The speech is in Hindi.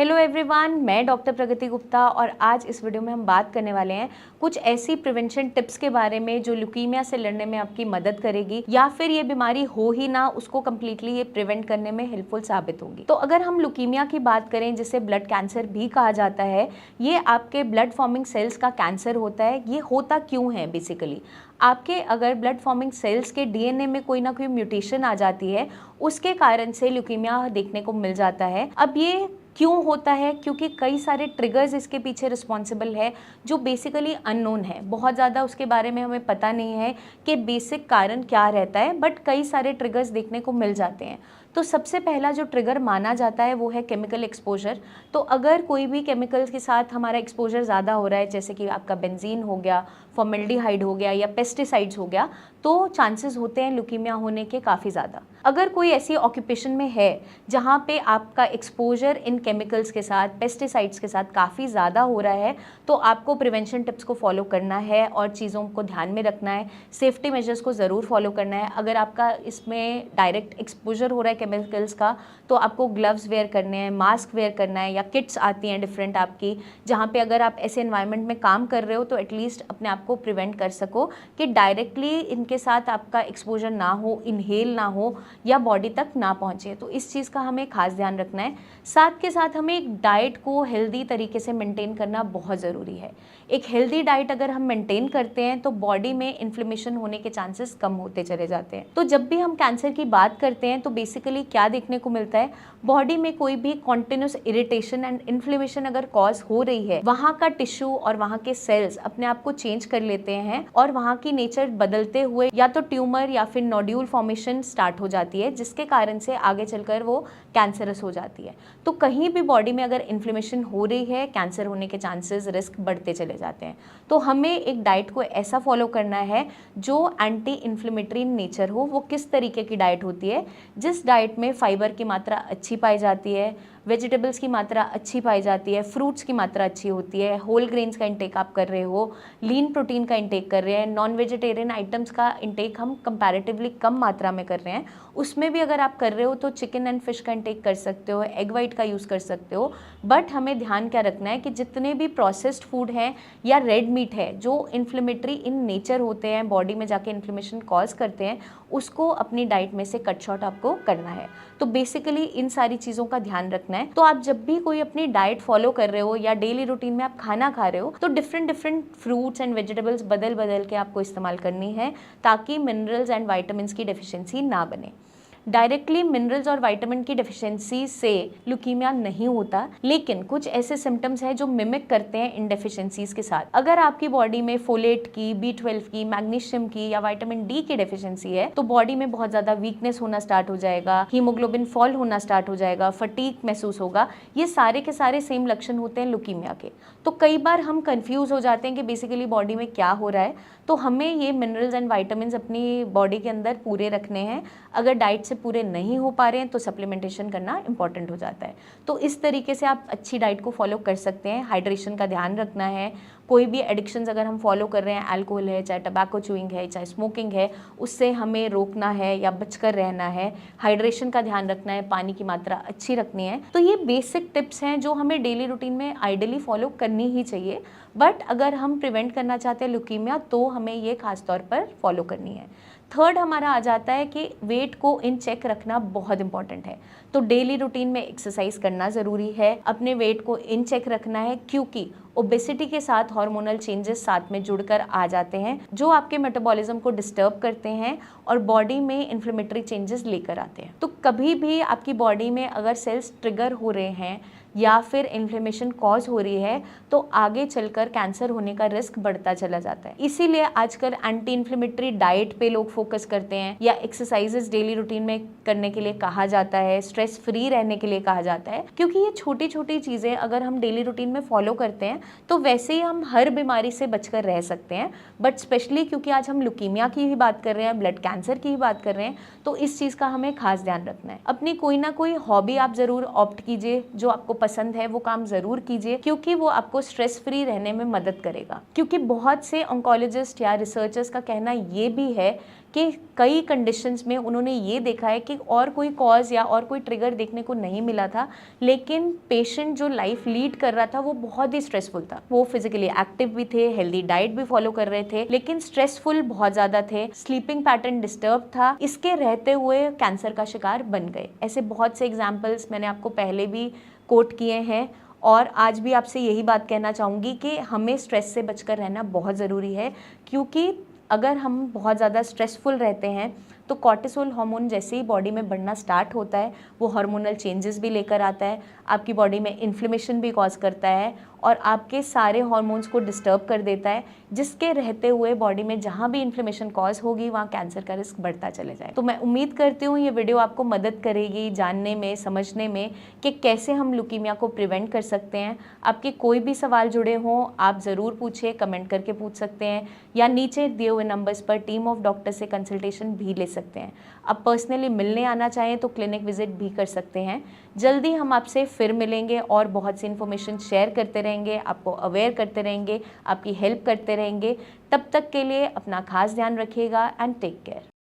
हेलो एवरीवन, मैं डॉक्टर प्रगति गुप्ता और आज इस वीडियो में हम बात करने वाले हैं कुछ ऐसी प्रिवेंशन टिप्स के बारे में जो ल्यूकीमिया से लड़ने में आपकी मदद करेगी या फिर ये बीमारी हो ही ना उसको कम्प्लीटली ये प्रिवेंट करने में हेल्पफुल साबित होगी। तो अगर हम ल्यूकीमिया की बात करें, जिसे ब्लड कैंसर भी कहा जाता है, ये आपके ब्लड फॉर्मिंग सेल्स का कैंसर होता है। ये होता क्यों है? बेसिकली आपके अगर ब्लड फॉर्मिंग सेल्स के डीएनए में कोई ना कोई म्यूटेशन आ जाती है, उसके कारण से ल्यूकीमिया देखने को मिल जाता है। अब ये क्यों होता है? क्योंकि कई सारे ट्रिगर्स इसके पीछे रिस्पॉन्सिबल है जो बेसिकली अननोन है। बहुत ज़्यादा उसके बारे में हमें पता नहीं है कि बेसिक कारण क्या रहता है, बट कई सारे ट्रिगर्स देखने को मिल जाते हैं। तो सबसे पहला जो ट्रिगर माना जाता है वो है केमिकल एक्सपोजर। तो अगर कोई भी केमिकल्स के साथ हमारा एक्सपोजर ज़्यादा हो रहा है, जैसे कि आपका बेंजीन हो गया, फॉर्मेल्डिहाइड हो गया या पेस्टिसाइड्स हो गया, तो चांसेस होते हैं ल्यूकीमिया होने के काफ़ी ज़्यादा। अगर कोई ऐसी ऑक्यूपेशन में है जहाँ पे आपका एक्सपोजर इन केमिकल्स के साथ, पेस्टिसाइड्स के साथ काफ़ी ज़्यादा हो रहा है, तो आपको प्रिवेंशन टिप्स को फॉलो करना है और चीज़ों को ध्यान में रखना है। सेफ्टी मेजर्स को ज़रूर फॉलो करना है। अगर आपका इसमें डायरेक्ट एक्सपोजर हो रहा है केमिकल्स का, तो आपको ग्लव्स वेयर करने हैं, मास्क वेयर करना है, या किट्स आती हैं डिफरेंट आपकी, जहाँ पे अगर आप ऐसे एनवायरनमेंट में काम कर रहे हो तो एटलीस्ट अपने आप को प्रिवेंट कर सको कि डायरेक्टली इनके साथ आपका एक्सपोजर ना हो, इनहेल ना हो या बॉडी तक ना पहुँचे। तो इस चीज़ का हमें खास ध्यान रखना है। साथ के साथ हमें एक डाइट को हेल्दी तरीके से मेंटेन करना बहुत ज़रूरी है। एक हेल्दी डाइट अगर हम मेंटेन करते हैं तो बॉडी में इन्फ्लेमेशन होने के चांसेस कम होते चले जाते हैं। तो जब भी हम कैंसर की बात करते हैं तो बेसिकली क्या देखने को मिलता है, बॉडी में कोई भी कॉन्टिन्यूस इरिटेशन एंड इन्फ्लेमेशन अगर कॉज हो रही है, वहाँ का टिश्यू और वहाँ के सेल्स अपने आप को चेंज कर लेते हैं और वहाँ की नेचर बदलते हुए या तो ट्यूमर या फिर नोड्यूल फॉर्मेशन स्टार्ट हो जाती है, जिसके कारण से आगे चलकर वो कैंसरस हो जाती है। तो कहीं भी बॉडी में अगर इन्फ्लेमेशन हो रही है, कैंसर होने के चांसेस, रिस्क बढ़ते चले जाते हैं। तो हमें एक डाइट को ऐसा फॉलो करना है जो एंटी इन्फ्लेमेटरी इन नेचर हो। वो किस तरीके की डाइट होती है? जिस डाइट में फाइबर की मात्रा अच्छी पाई जाती है, वेजिटेबल्स की मात्रा अच्छी पाई जाती है, फ्रूट्स की मात्रा अच्छी होती है, होल ग्रेन्स का इंटेक आप कर रहे हो, लीन प्रोटीन का इंटेक कर रहे हैं, नॉन वेजिटेरियन आइटम्स का इंटेक हम कंपैरेटिवली कम मात्रा में कर रहे हैं, उसमें भी अगर आप कर रहे हो तो चिकन एंड फिश का इंटेक कर सकते हो, एग वाइट का यूज़ कर सकते हो। बट हमें ध्यान क्या रखना है कि जितने भी प्रोसेस्ड फूड हैं या रेड मीट है जो इन्फ्लेमेटरी इन नेचर होते हैं, बॉडी में जाके इन्फ्लेमेशन कॉज करते हैं, उसको अपनी डाइट में से कट शॉर्ट आपको करना है। तो बेसिकली इन सारी चीज़ों का ध्यान रखना है। तो आप जब भी कोई अपनी डाइट फॉलो कर रहे हो या डेली रूटीन में आप खाना खा रहे हो, तो डिफरेंट फ्रूट्स एंड वेजिटेबल्स बदल बदल के आपको इस्तेमाल करनी है ताकि मिनरल्स एंड वाइटामिन्स की डेफिशिएंसी ना बने। डायरेक्टली मिनरल्स और विटामिन की डेफिशिएंसी से ल्यूकीमिया नहीं होता, लेकिन कुछ ऐसे सिम्टम्स हैं जो मिमिक करते हैं इन डेफिशिएंसीज के साथ। अगर आपकी बॉडी में फोलेट की, B12 की, मैग्नीशियम की या विटामिन डी की डेफिशिएंसी है, तो बॉडी में बहुत ज़्यादा वीकनेस होना स्टार्ट हो जाएगा, हीमोग्लोबिन फॉल होना स्टार्ट हो जाएगा, फटीग महसूस होगा। ये सारे के सारे सेम लक्षण होते हैं ल्यूकीमिया के। तो कई बार हम कंफ्यूज हो जाते हैं कि बेसिकली बॉडी में क्या हो रहा है। तो हमें ये मिनरल्स एंड वाइटामिन अपनी बॉडी के अंदर पूरे रखने हैं। अगर डाइट से पूरे नहीं हो पा रहे हैं तो सप्लीमेंटेशन करना इंपॉर्टेंट हो जाता है। तो इस तरीके से आप अच्छी डाइट को फॉलो कर सकते हैं। हाइड्रेशन का ध्यान रखना है। कोई भी एडिक्शंस अगर हम फॉलो कर रहे हैं, अल्कोहल है, चाहे टबैको च्यूइंग है, चाहे स्मोकिंग है, उससे हमें रोकना है या बचकर रहना है। हाइड्रेशन का ध्यान रखना है, पानी की मात्रा अच्छी रखनी है। तो ये बेसिक टिप्स हैं जो हमें डेली रूटीन में आइडियली फॉलो करनी ही चाहिए। बट अगर हम प्रिवेंट करना चाहते हैं ल्यूकीमिया तो हमें ये खास तौर पर फॉलो करनी है। थर्ड हमारा आ जाता है कि वेट को इन चेक रखना बहुत इंपॉर्टेंट है। तो डेली रूटीन में एक्सरसाइज करना ज़रूरी है, अपने वेट को इन चेक रखना है, क्योंकि ओबेसिटी के साथ हार्मोनल चेंजेस साथ में जुड़कर आ जाते हैं जो आपके मेटाबॉलिज्म को डिस्टर्ब करते हैं और बॉडी में इन्फ्लेमेटरी चेंजेस लेकर आते हैं। तो कभी भी आपकी बॉडी में अगर सेल्स ट्रिगर हो रहे हैं या फिर इन्फ्लेमेशन कॉज हो रही है तो आगे चलकर कैंसर होने का रिस्क बढ़ता चला जाता है। इसीलिए आजकल एंटी इन्फ्लेमेटरी डाइट पे लोग फोकस करते हैं या एक्सरसाइजेस डेली रूटीन में करने के लिए कहा जाता है, स्ट्रेस फ्री रहने के लिए कहा जाता है, क्योंकि ये छोटी छोटी चीज़ें अगर हम डेली रूटीन में फॉलो करते हैं तो वैसे ही हम हर बीमारी से बचकर रह सकते हैं। बट स्पेशली क्योंकि आज हम ल्यूकीमिया की ही बात कर रहे हैं, ब्लड कैंसर की ही बात कर रहे हैं, तो इस चीज़ का हमें खास ध्यान रखना है। अपनी कोई ना कोई हॉबी आप ज़रूर ऑप्ट कीजिए, जो आपको पसंद है वो काम ज़रूर कीजिए, क्योंकि वो आपको स्ट्रेस फ्री रहने में मदद करेगा। क्योंकि बहुत से ऑन्कोलॉजिस्ट या रिसर्चर्स का कहना ये भी है कि कई कंडीशंस में उन्होंने ये देखा है कि और कोई कॉज या और कोई ट्रिगर देखने को नहीं मिला था, लेकिन पेशेंट जो लाइफ लीड कर रहा था वो बहुत ही स्ट्रेसफुल था। वो फिजिकली एक्टिव भी थे, हेल्दी डाइट भी फॉलो कर रहे थे, लेकिन स्ट्रेसफुल बहुत ज़्यादा थे, स्लीपिंग पैटर्न डिस्टर्ब था, इसके रहते हुए कैंसर का शिकार बन गए। ऐसे बहुत से एग्जाम्पल्स मैंने आपको पहले भी कोट किए हैं और आज भी आपसे यही बात कहना चाहूँगी कि हमें स्ट्रेस से बचकर रहना बहुत ज़रूरी है, क्योंकि अगर हम बहुत ज़्यादा स्ट्रेसफुल रहते हैं तो कॉर्टिसोल हार्मोन जैसे ही बॉडी में बढ़ना स्टार्ट होता है वो हार्मोनल चेंजेस भी लेकर आता है, आपकी बॉडी में इन्फ्लेमेशन भी कॉज करता है और आपके सारे हार्मोन्स को डिस्टर्ब कर देता है, जिसके रहते हुए बॉडी में जहाँ भी इन्फ्लेमेशन कॉज होगी वहाँ कैंसर का रिस्क बढ़ता चले जाए। तो मैं उम्मीद करती हूँ ये वीडियो आपको मदद करेगी जानने में, समझने में कि कैसे हम ल्यूकीमिया को प्रिवेंट कर सकते हैं। आपके कोई भी सवाल जुड़े हों आप ज़रूर पूछिए, कमेंट करके पूछ सकते हैं या नीचे दिए हुए नंबर्स पर टीम ऑफ डॉक्टर से कंसल्टेशन भी ले सकते हैं। आप पर्सनली मिलने आना चाहें तो क्लिनिक विजिट भी कर सकते हैं। जल्दी हम आपसे फिर मिलेंगे और बहुत सी इन्फॉर्मेशन शेयर करते रहेंगे, आपको अवेयर करते रहेंगे, आपकी हेल्प करते रहेंगे। तब तक के लिए अपना खास ध्यान रखिएगा एंड टेक केयर।